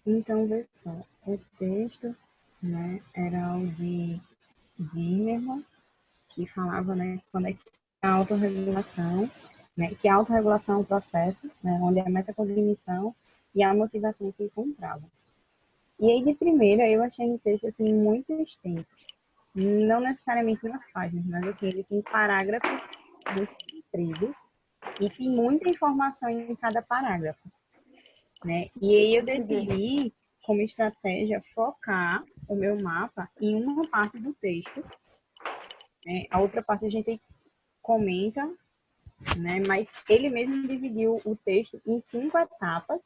Então, vê só, o texto, né, era o de Zimmermann, que falava, né, quando é que a autorregulação, né, que a autorregulação é um processo, né, onde a metacognição e a motivação se encontravam. E aí, de primeira, eu achei um texto, assim, muito extenso. Não necessariamente nas páginas, mas, assim, ele tem parágrafos muito compridos e tem muita informação em cada parágrafo, né? E aí eu Entendi. decidi, como estratégia, focar o meu mapa em uma parte do texto, né? A outra parte a gente comenta, né? Mas ele mesmo dividiu o texto em 5 etapas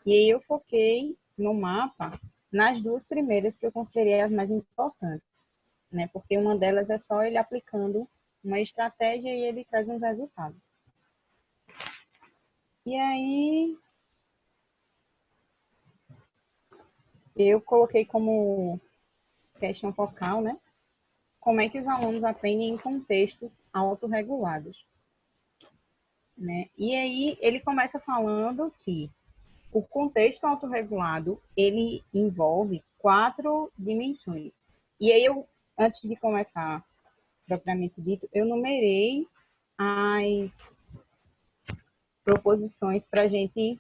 e aí eu foquei no mapa nas 2 primeiras que eu considerei as mais importantes, né? Porque uma delas é só ele aplicando uma estratégia e ele traz uns resultados. E aí eu coloquei como questão focal, né? Como é que os alunos aprendem em contextos autorregulados, né? E aí ele começa falando que o contexto autorregulado, ele envolve 4 dimensões. E aí eu, antes de começar propriamente dito, eu numerei as proposições para a gente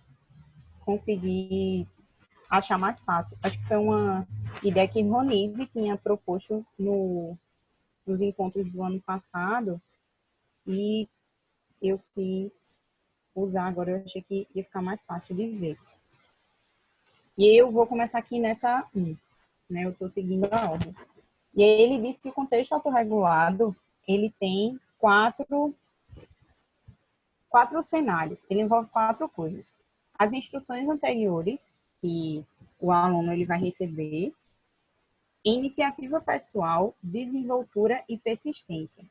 conseguir achar mais fácil. Acho que foi uma ideia que Ronise tinha proposto nos encontros do ano passado e eu quis usar agora, eu achei que ia ficar mais fácil de ver. E eu vou começar aqui nessa 1, né? Eu estou seguindo a ordem. E aí ele diz que o contexto autorregulado, ele tem quatro cenários, ele envolve 4 coisas. As instruções anteriores, que o aluno ele vai receber, iniciativa pessoal, desenvoltura e persistência.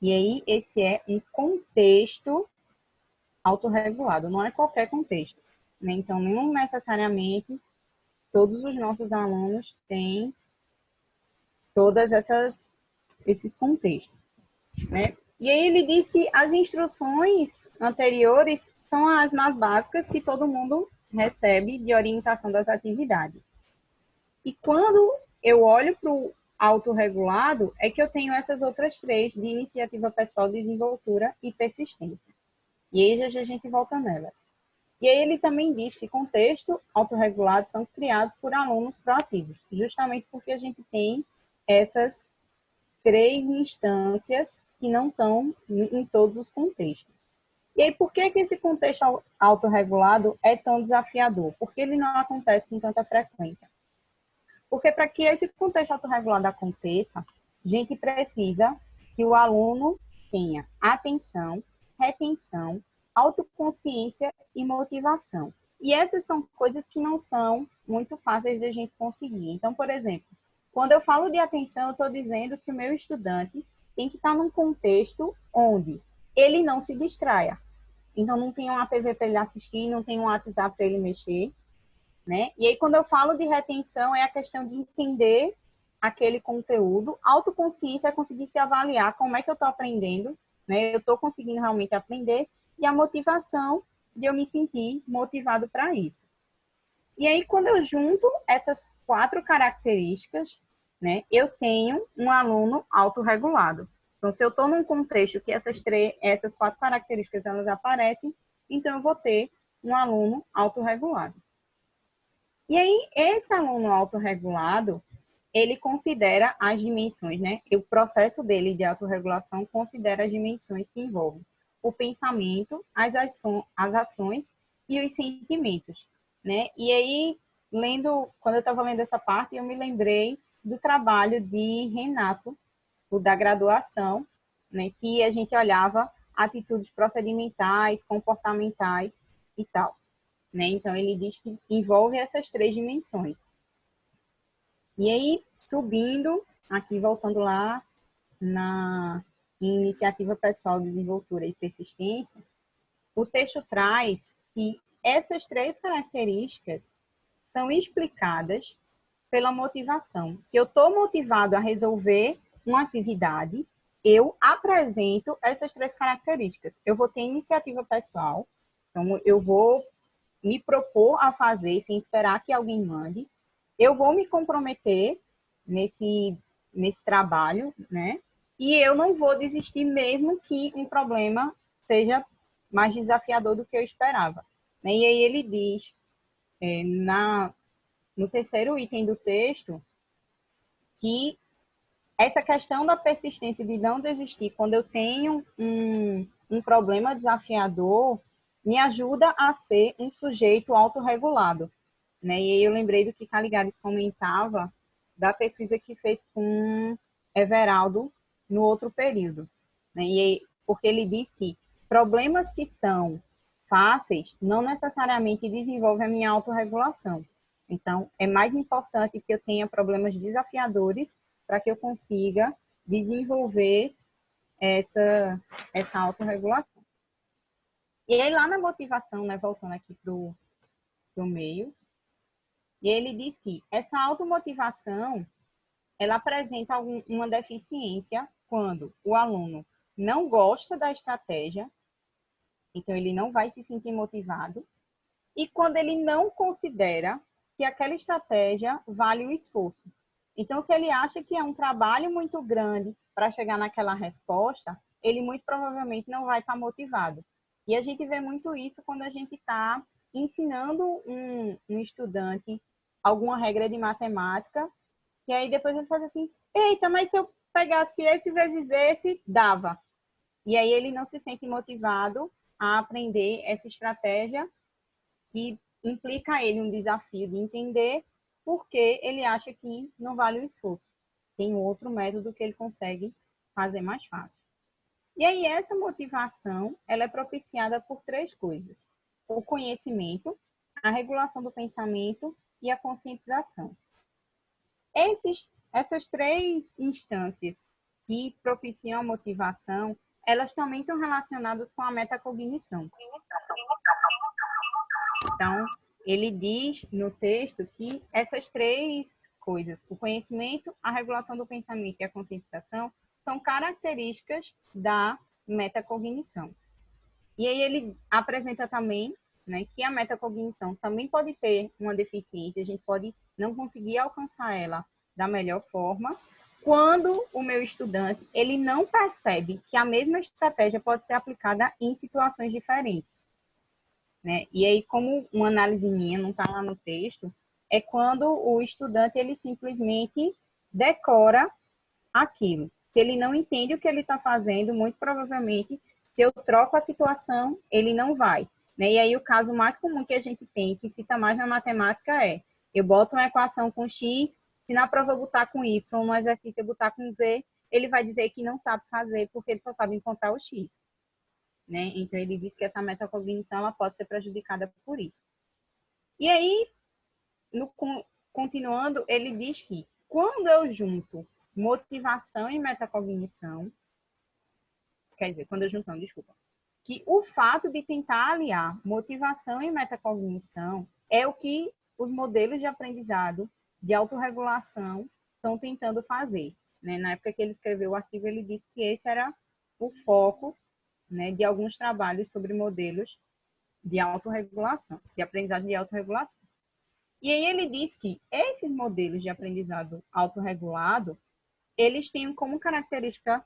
E aí esse é um contexto autorregulado, não é qualquer contexto, né? Então, não necessariamente todos os nossos alunos têm todas esses contextos, né? E aí ele diz que as instruções anteriores são as mais básicas que todo mundo recebe de orientação das atividades. E quando eu olho para o autorregulado, é que eu tenho essas outras 3 de iniciativa pessoal, desenvoltura e persistência. E aí já a gente volta nelas. E aí ele também diz que contexto autorregulados são criados por alunos proativos, justamente porque a gente tem essas 3 instâncias que não estão em todos os contextos. E aí, por que esse contexto autorregulado é tão desafiador? Porque ele não acontece com tanta frequência. Porque para que esse contexto autorregulado aconteça, a gente precisa que o aluno tenha atenção, retenção, autoconsciência e motivação. E essas são coisas que não são muito fáceis de a gente conseguir. Então, por exemplo, quando eu falo de atenção, eu estou dizendo que o meu estudante tem que estar num contexto onde ele não se distraia. Então, não tem uma TV para ele assistir, não tem um WhatsApp para ele mexer, né? E aí, quando eu falo de retenção, é a questão de entender aquele conteúdo. Autoconsciência é conseguir se avaliar como é que eu estou aprendendo, né? Eu estou conseguindo realmente aprender. E a motivação de eu me sentir motivado para isso. E aí, quando eu junto essas 4 características, né, eu tenho um aluno autorregulado. Então, se eu estou num contexto que essas 4 características elas aparecem, então eu vou ter um aluno autorregulado. E aí, esse aluno autorregulado, ele considera as dimensões, né? O processo dele de autorregulação considera as dimensões que envolvem o pensamento, as ações e os sentimentos, né? E aí, quando eu estava lendo essa parte, eu me lembrei do trabalho de Renato, o da graduação, né? Que a gente olhava atitudes procedimentais, comportamentais e tal, né? Então, ele diz que envolve essas 3 dimensões. E aí, subindo, aqui voltando lá na iniciativa pessoal, desenvoltura e persistência, o texto traz que essas 3 características são explicadas pela motivação. Se eu estou motivado a resolver uma atividade, eu apresento essas 3 características. Eu vou ter iniciativa pessoal, então eu vou me propor a fazer sem esperar que alguém mande. Eu vou me comprometer nesse trabalho, né? E eu não vou desistir mesmo que um problema seja mais desafiador do que eu esperava. Né? E aí ele diz, no terceiro item do texto, que essa questão da persistência de não desistir quando eu tenho um problema desafiador me ajuda a ser um sujeito autorregulado. Né? E aí eu lembrei do que Caligares comentava da pesquisa que fez com Everaldo no outro período. Né? E aí, porque ele diz que problemas que são fáceis não necessariamente desenvolvem a minha autorregulação. Então, é mais importante que eu tenha problemas desafiadores para que eu consiga desenvolver essa autorregulação. E aí, lá na motivação, né, voltando aqui para o meio, e ele diz que essa automotivação, ela apresenta uma deficiência quando o aluno não gosta da estratégia, então ele não vai se sentir motivado, e quando ele não considera que aquela estratégia vale o esforço. Então, se ele acha que é um trabalho muito grande para chegar naquela resposta, ele muito provavelmente não vai estar motivado. E a gente vê muito isso quando a gente está ensinando um estudante alguma regra de matemática, e aí depois ele faz assim, eita, mas se eu pegasse esse vezes esse, dava. E aí ele não se sente motivado a aprender essa estratégia que implica a ele um desafio de entender porque ele acha que não vale o esforço. Tem outro método que ele consegue fazer mais fácil. E aí essa motivação, ela é propiciada por três coisas: o conhecimento, a regulação do pensamento e a conscientização. Essas três instâncias que propiciam a motivação, elas também estão relacionadas com a metacognição. Então, ele diz no texto que essas três coisas, o conhecimento, a regulação do pensamento e a conscientização, são características da metacognição. E aí ele apresenta também, né, que a metacognição também pode ter uma deficiência, a gente pode não conseguir alcançar ela da melhor forma, quando o meu estudante ele não percebe que a mesma estratégia pode ser aplicada em situações diferentes. Né? E aí, como uma análise minha, não está lá no texto, é quando o estudante ele simplesmente decora aquilo. Se ele não entende o que ele está fazendo, muito provavelmente, se eu troco a situação, ele não vai. Né? E aí o caso mais comum que a gente tem, que cita mais na matemática, é eu boto uma equação com x, se na prova eu botar com y, no exercício eu botar com z, ele vai dizer que não sabe fazer porque ele só sabe encontrar o x. Né? Então, ele diz que essa metacognição ela pode ser prejudicada por isso. E aí, continuando, ele diz que quando eu junto motivação e metacognição, quer dizer, quando eu junto, não, desculpa, que o fato de tentar aliar motivação e metacognição é o que os modelos de aprendizado de autorregulação estão tentando fazer. Né? Na época que ele escreveu o artigo, ele disse que esse era o foco, né, de alguns trabalhos sobre modelos de autorregulação, de aprendizagem de autorregulação. E aí ele diz que esses modelos de aprendizado autorregulado, eles têm como característica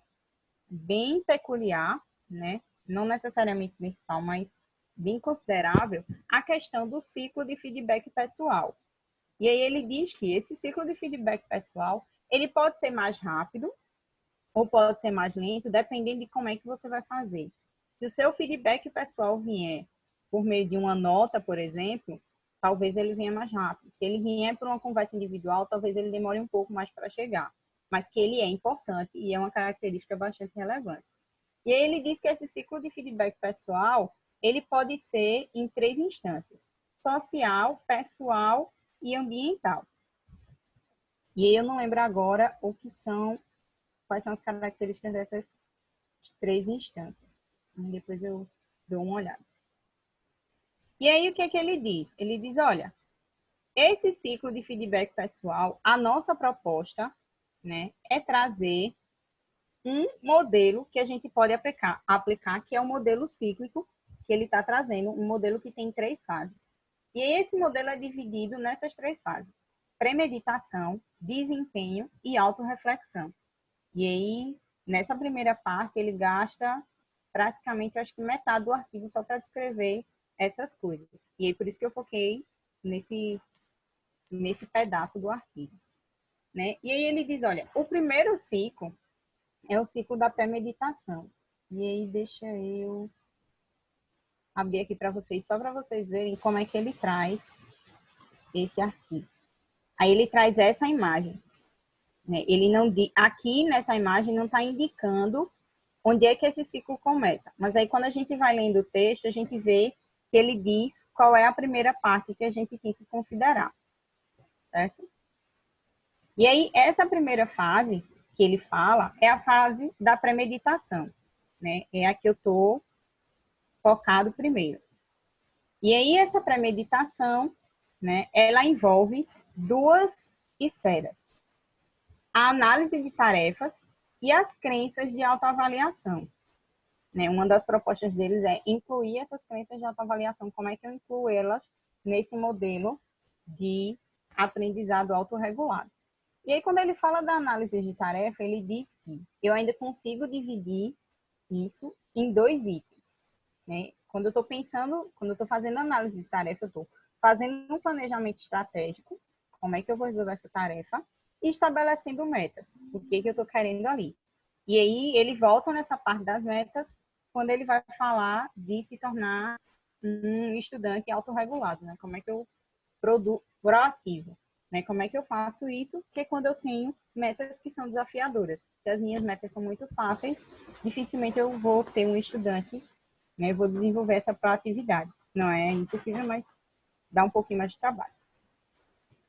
bem peculiar, né, não necessariamente principal, mas bem considerável, a questão do ciclo de feedback pessoal. E aí ele diz que esse ciclo de feedback pessoal, ele pode ser mais rápido, ou pode ser mais lento, dependendo de como é que você vai fazer. Se o seu feedback pessoal vier por meio de uma nota, por exemplo, talvez ele venha mais rápido. Se ele vier por uma conversa individual, talvez ele demore um pouco mais para chegar. Mas que ele é importante e é uma característica bastante relevante. E aí ele diz que esse ciclo de feedback pessoal, ele pode ser em três instâncias: social, pessoal e ambiental. E aí eu não lembro agora quais são as características dessas três instâncias. Depois eu dou uma olhada. E aí, o que é que ele diz? Ele diz, olha, esse ciclo de feedback pessoal, a nossa proposta, né, é trazer um modelo que a gente pode aplicar, que é o modelo cíclico que ele está trazendo, um modelo que tem três fases. E esse modelo é dividido nessas três fases: premeditação, desempenho e autorreflexão. E aí, nessa primeira parte, ele gasta praticamente, acho que metade do artigo só para descrever essas coisas. E aí, por isso que eu foquei nesse pedaço do artigo. Né? E aí ele diz, olha, o primeiro ciclo é o ciclo da pré-meditação. E aí deixa eu abrir aqui para vocês, só para vocês verem como é que ele traz esse artigo. Aí ele traz essa imagem. Né? Ele não aqui nessa imagem não está indicando onde é que esse ciclo começa. Mas aí quando a gente vai lendo o texto, a gente vê que ele diz qual é a primeira parte que a gente tem que considerar. Certo? E aí, essa primeira fase que ele fala é a fase da premeditação, né? É a que eu estou focado primeiro. E aí, essa premeditação, né, ela envolve duas esferas: a análise de tarefas e as crenças de autoavaliação. Né? Uma das propostas deles é incluir essas crenças de autoavaliação. Como é que eu incluo elas nesse modelo de aprendizado autorregulado? E aí, quando ele fala da análise de tarefa, ele diz que eu ainda consigo dividir isso em dois itens. Né? Quando eu estou pensando, quando eu estou fazendo análise de tarefa, eu estou fazendo um planejamento estratégico, como é que eu vou resolver essa tarefa, e estabelecendo metas, o que eu estou querendo ali. E aí, ele volta nessa parte das metas, quando ele vai falar de se tornar um estudante autorregulado, né? Como é que eu proativo. Né? Como é que eu faço isso? Que é quando eu tenho metas que são desafiadoras. Se as minhas metas são muito fáceis, dificilmente eu vou ter um estudante, né? Eu vou desenvolver essa proatividade. Não é impossível, mas dá um pouquinho mais de trabalho.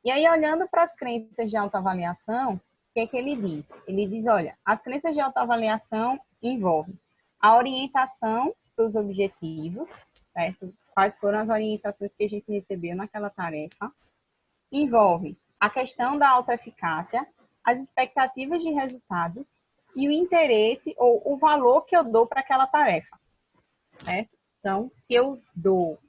E aí, olhando para as crenças de autoavaliação, o que é que ele diz? Ele diz, olha, as crenças de autoavaliação envolvem a orientação para os objetivos, certo? Quais foram as orientações que a gente recebeu naquela tarefa, envolve a questão da autoeficácia, as expectativas de resultados e o interesse ou o valor que eu dou para aquela tarefa. Certo? Então, se eu dou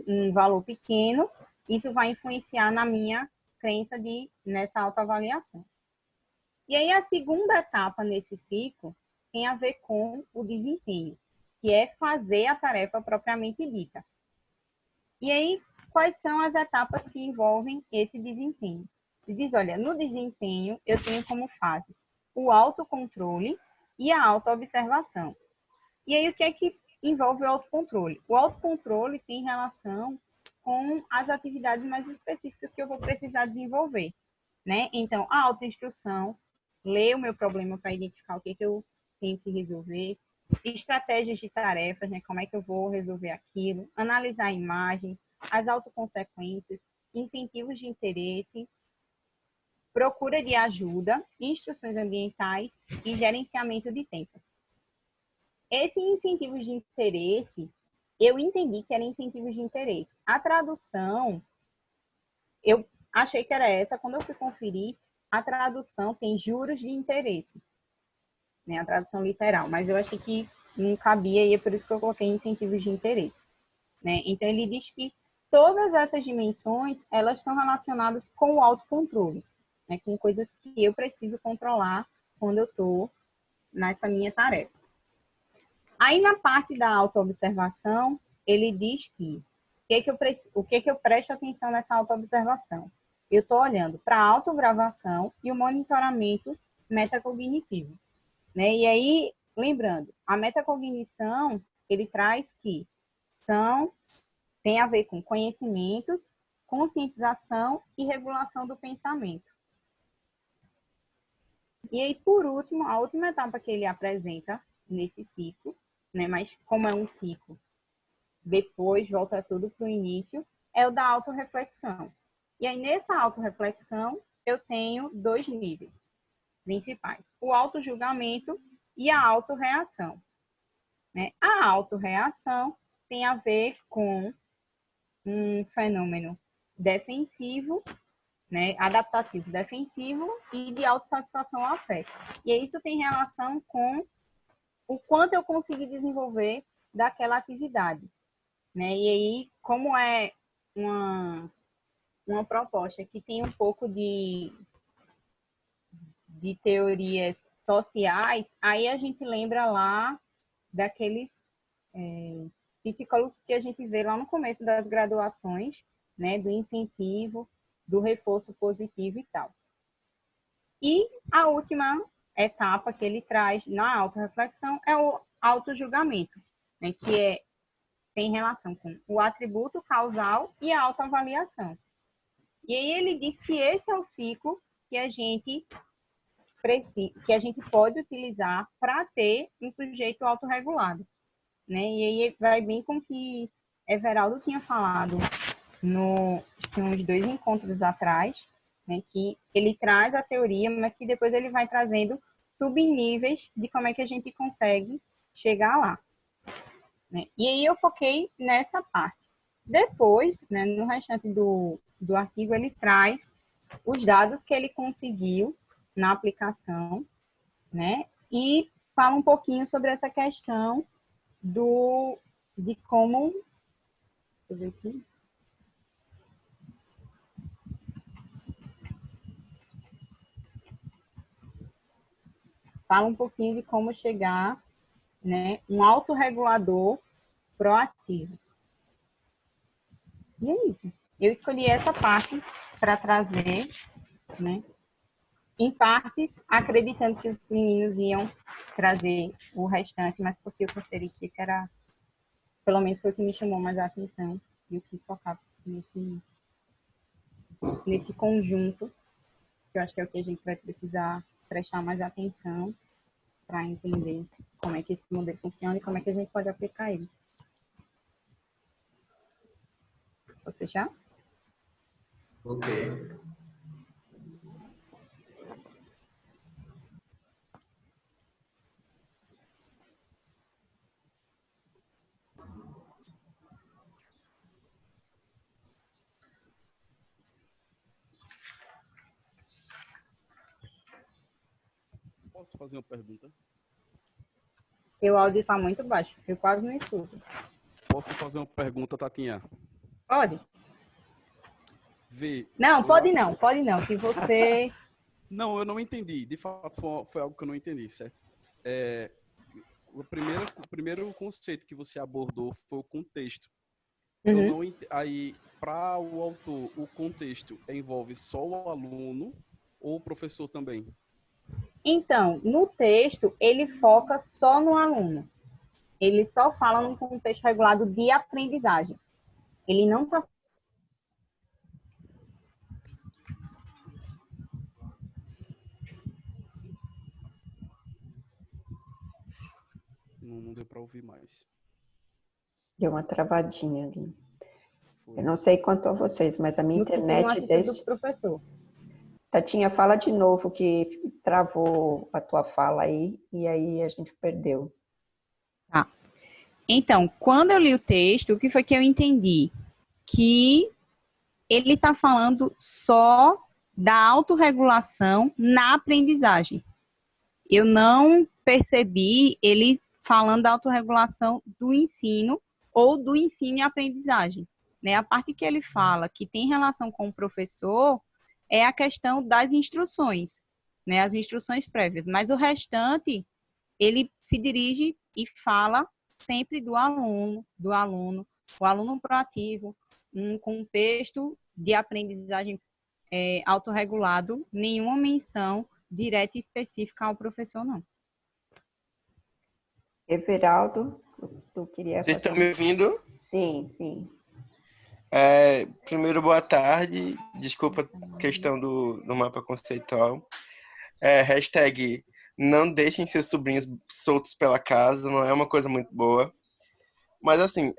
um valor pequeno, isso vai influenciar na minha crença nessa autoavaliação. E aí, a segunda etapa nesse ciclo tem a ver com o desempenho, que é fazer a tarefa propriamente dita. E aí, quais são as etapas que envolvem esse desempenho? Ele diz, olha, no desempenho eu tenho como fases o autocontrole e a autoobservação. E aí, o que é que envolve o autocontrole? O autocontrole tem relação com as atividades mais específicas que eu vou precisar desenvolver, né? Então, a autoinstrução, ler o meu problema para identificar o que eu tenho que resolver, estratégias de tarefas, né? Como é que eu vou resolver aquilo, analisar imagens, as autoconsequências, incentivos de interesse, procura de ajuda, instruções ambientais e gerenciamento de tempo. Esses incentivos de interesse, eu entendi que eram incentivos de interesse. A tradução, eu achei que era essa, quando eu fui conferir, a tradução tem juros de interesse, né? A tradução literal, mas eu achei que não cabia e é por isso que eu coloquei incentivos de interesse, né? Então, ele diz que todas essas dimensões, elas estão relacionadas com o autocontrole, né? Com coisas que eu preciso controlar quando eu estou nessa minha tarefa. Aí, na parte da autoobservação, ele diz que o que eu presto atenção nessa autoobservação? Eu estou olhando para a autogravação e o monitoramento metacognitivo. Né? E aí, lembrando, a metacognição, ele traz que tem a ver com conhecimentos, conscientização e regulação do pensamento. E aí, por último, a última etapa que ele apresenta nesse ciclo, né? Mas como é um ciclo, depois volta tudo para o início, é o da autorreflexão. E aí, nessa autorreflexão, eu tenho dois níveis principais: o autojulgamento e a autorreação. Né? A autorreação tem a ver com um fenômeno defensivo, né? Adaptativo defensivo e de autossatisfação ao afeto. E isso tem relação com o quanto eu consegui desenvolver daquela atividade. Né? E aí, como é uma proposta que tem um pouco de teorias sociais, aí a gente lembra lá daqueles psicólogos que a gente vê lá no começo das graduações, né, do incentivo, do reforço positivo e tal. E a última etapa que ele traz na autorreflexão é o autojulgamento, né, que tem relação com o atributo causal e a autoavaliação. E aí ele diz que esse é o ciclo que a gente pode utilizar para ter um sujeito autorregulado, né? E aí vai bem com o que Everaldo tinha falado uns 2 encontros atrás, né? Que ele traz a teoria, mas que depois ele vai trazendo subníveis de como é que a gente consegue chegar lá, né? E aí eu foquei nessa parte. Depois, né, no restante do artigo, ele traz os dados que ele conseguiu na aplicação, né? E fala um pouquinho sobre essa questão de como... Deixa eu ver aqui. Fala um pouquinho de como chegar, né, um autorregulador proativo. E é isso. Eu escolhi essa parte para trazer, né? Em partes, acreditando que os meninos iam trazer o restante, mas porque eu considerei que esse era, pelo menos foi o que me chamou mais a atenção, e eu quis focar nesse conjunto, que eu acho que é o que a gente vai precisar prestar mais atenção para entender como é que esse modelo funciona e como é que a gente pode aplicar ele. Posso fechar? Ok. Posso fazer uma pergunta? Seu áudio está muito baixo, eu quase não escuto. Posso fazer uma pergunta, Tatinha? Pode? Vê. Não, pode não, que você... Não, eu não entendi. De fato, foi algo que eu não entendi, certo? O primeiro conceito que você abordou foi o contexto. Eu não aí, para o autor, o contexto envolve só o aluno ou o professor também? Então, no texto, ele foca só no aluno. Ele só fala num contexto regulado de aprendizagem. Ele não está... Não deu para ouvir mais. Deu uma travadinha ali. Foi. Eu não sei quanto a vocês, mas a minha internet desde... do professor. Tatinha, fala de novo que travou a tua fala aí e aí a gente perdeu. Tá. Então, quando eu li o texto, o que foi que eu entendi? Que ele está falando só da autorregulação na aprendizagem. Eu não percebi ele falando da autorregulação do ensino ou do ensino e aprendizagem, né? A parte que ele fala que tem relação com o professor é a questão das instruções, né? As instruções prévias, mas o restante ele se dirige e fala sempre do aluno, o aluno proativo, um contexto de aprendizagem autorregulado, nenhuma menção direta e específica ao professor, não. Everaldo, tu queria Vocês fazer... estão me ouvindo? Sim, sim. Primeiro, boa tarde. Desculpa a questão do mapa conceitual. Hashtag não deixem seus sobrinhos soltos pela casa, não é uma coisa muito boa. Mas assim,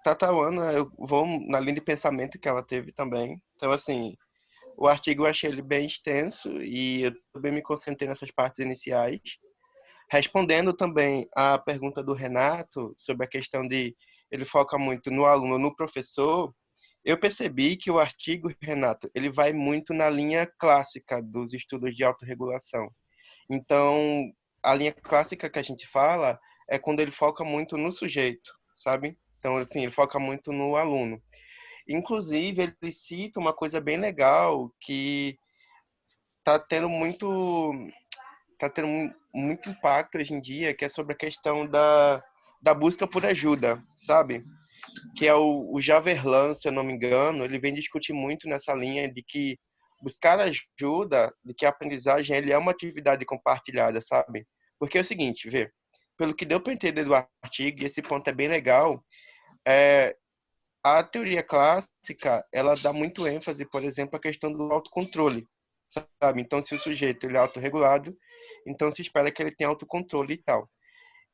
Tatawana, eu vou na linha de pensamento que ela teve também. Então, assim, o artigo eu achei ele bem extenso e eu também me concentrei nessas partes iniciais. Respondendo também à pergunta do Renato sobre a questão de ele foca muito no aluno, no professor, eu percebi que o artigo, Renato, ele vai muito na linha clássica dos estudos de autorregulação. Então, a linha clássica que a gente fala é quando ele foca muito no sujeito, sabe? Então, assim, ele foca muito no aluno. Inclusive, ele cita uma coisa bem legal que está tendo muito impacto hoje em dia, que é sobre a questão da busca por ajuda, sabe? Que é o Javerlan, se eu não me engano, ele vem discutir muito nessa linha de que buscar ajuda, de que a aprendizagem ele é uma atividade compartilhada, sabe? Porque é o seguinte, vê, pelo que deu para entender do artigo, e esse ponto é bem legal, é, a teoria clássica, ela dá muito ênfase, por exemplo, à questão do autocontrole, sabe? Então, se o sujeito ele é autorregulado, então se espera que ele tenha autocontrole e tal.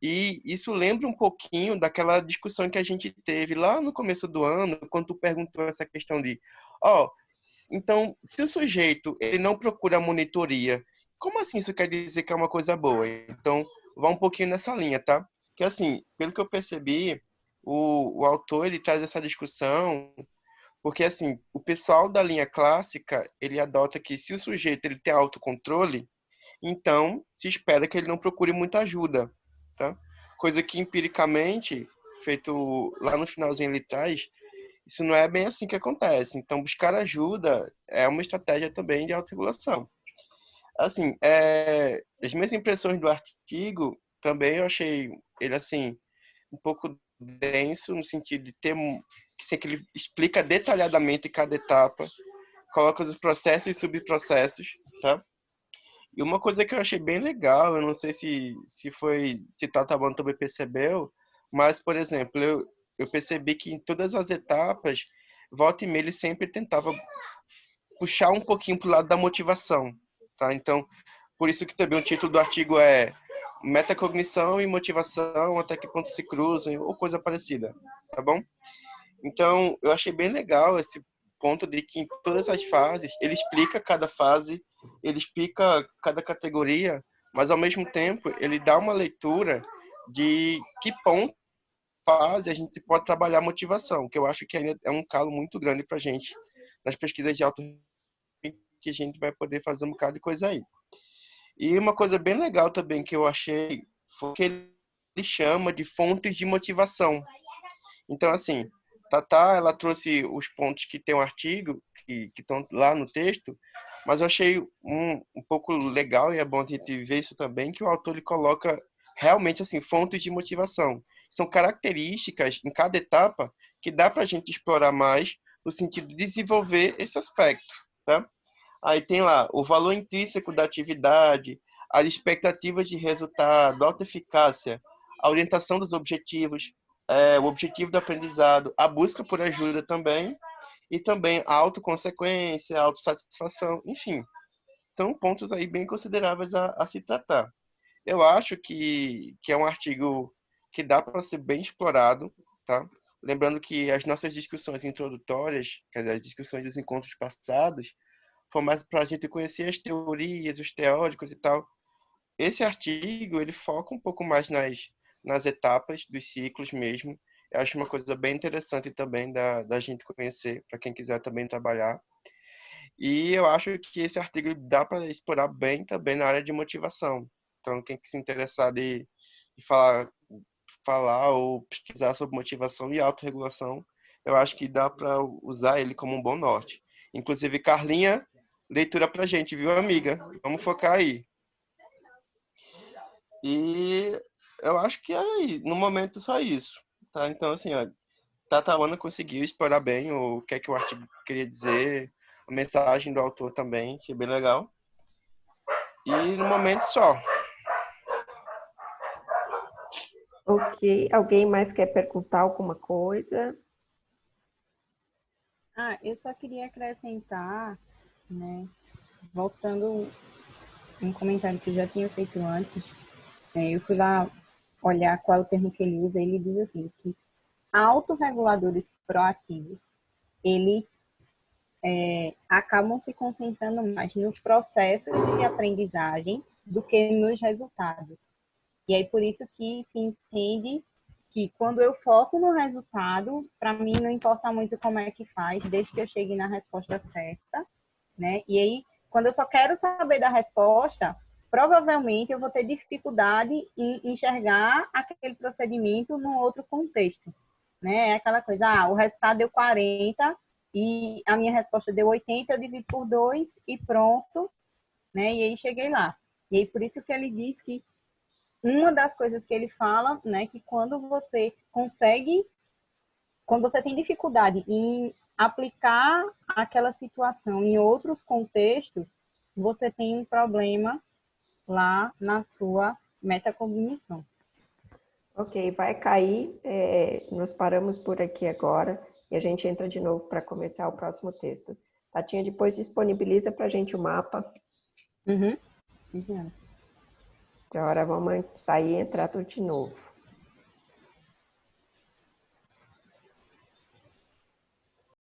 E isso lembra um pouquinho daquela discussão que a gente teve lá no começo do ano, quando tu perguntou essa questão de, ó, então, se o sujeito ele não procura monitoria, como assim isso quer dizer que é uma coisa boa? Então, vá um pouquinho nessa linha, tá? Que assim, pelo que eu percebi, o autor ele traz essa discussão porque assim, o pessoal da linha clássica, ele adota que se o sujeito ele tem autocontrole, então se espera que ele não procure muita ajuda, tá? Coisa que empiricamente, feito lá no finalzinho ele traz, isso não é bem assim que acontece. Então buscar ajuda é uma estratégia também de autorregulação. Assim, as minhas impressões do artigo também eu achei ele assim um pouco denso no sentido de ter que ele explica detalhadamente cada etapa, coloca os processos e subprocessos, tá? E uma coisa que eu achei bem legal, eu não sei se Tatabano também percebeu, mas, por exemplo, eu percebi que em todas as etapas, volta e meia, ele sempre tentava puxar um pouquinho pro lado da motivação, tá? Então, por isso que também o título do artigo é Metacognição e Motivação, até que ponto se cruzam, ou coisa parecida, tá bom? Então, eu achei bem legal esse ponto de que em todas as fases, ele explica cada fase, ele explica cada categoria, mas ao mesmo tempo ele dá uma leitura de que ponto fase a gente pode trabalhar a motivação, que eu acho que ainda é um calo muito grande para a gente nas pesquisas de auto que a gente vai poder fazer um bocado de coisa aí. E uma coisa bem legal também que eu achei foi que ele chama de fontes de motivação. Então, assim, Tatá, ela trouxe os pontos que tem um artigo, que estão lá no texto, mas eu achei um pouco legal, e é bom a gente ver isso também, que o autor ele coloca realmente, assim, fontes de motivação. São características em cada etapa que dá para a gente explorar mais no sentido de desenvolver esse aspecto, tá? Aí tem lá o valor intrínseco da atividade, as expectativas de resultado, a autoeficácia, a orientação dos objetivos, o objetivo do aprendizado, a busca por ajuda também, e também a autoconsequência, a autossatisfação, enfim, são pontos aí bem consideráveis a se tratar. Eu acho que é um artigo que dá para ser bem explorado, tá? Lembrando que as nossas discussões introdutórias, quer dizer, as discussões dos encontros passados, foi mais para a gente conhecer as teorias, os teóricos e tal. Esse artigo, ele foca um pouco mais nas etapas dos ciclos mesmo. Eu acho uma coisa bem interessante também da gente conhecer, para quem quiser também trabalhar. E eu acho que esse artigo dá para explorar bem também na área de motivação. Então, quem se interessar de falar ou pesquisar sobre motivação e autorregulação, eu acho que dá para usar ele como um bom norte. Inclusive, Carlinha, leitura pra gente, viu, amiga? Vamos focar aí. E eu acho que no momento só isso, tá? Então, assim, ó, Tatawana conseguiu explorar bem o que é que o artigo queria dizer, a mensagem do autor também, que é bem legal. E no momento só. Ok. Alguém mais quer perguntar alguma coisa? Eu só queria acrescentar, né, voltando um comentário que eu já tinha feito antes, eu fui lá olhar qual é o termo que ele usa, ele diz assim, que autorreguladores proativos, eles acabam se concentrando mais nos processos de aprendizagem do que nos resultados. E aí, por isso que se entende que quando eu foco no resultado, para mim não importa muito como é que faz, desde que eu chegue na resposta certa, né? E aí, quando eu só quero saber da resposta, provavelmente eu vou ter dificuldade em enxergar aquele procedimento num outro contexto, né? É aquela coisa, o resultado deu 40 e a minha resposta deu 80, eu divido por 2 e pronto, né? E aí cheguei lá. E aí por isso que ele diz que uma das coisas que ele fala, né, que quando você tem dificuldade em aplicar aquela situação em outros contextos, você tem um problema lá na sua metacognição. Ok, vai cair. Nós paramos por aqui agora e a gente entra de novo para começar o próximo texto. Tatinha, depois disponibiliza para a gente o mapa. Uhum. Agora vamos sair e entrar tudo de novo.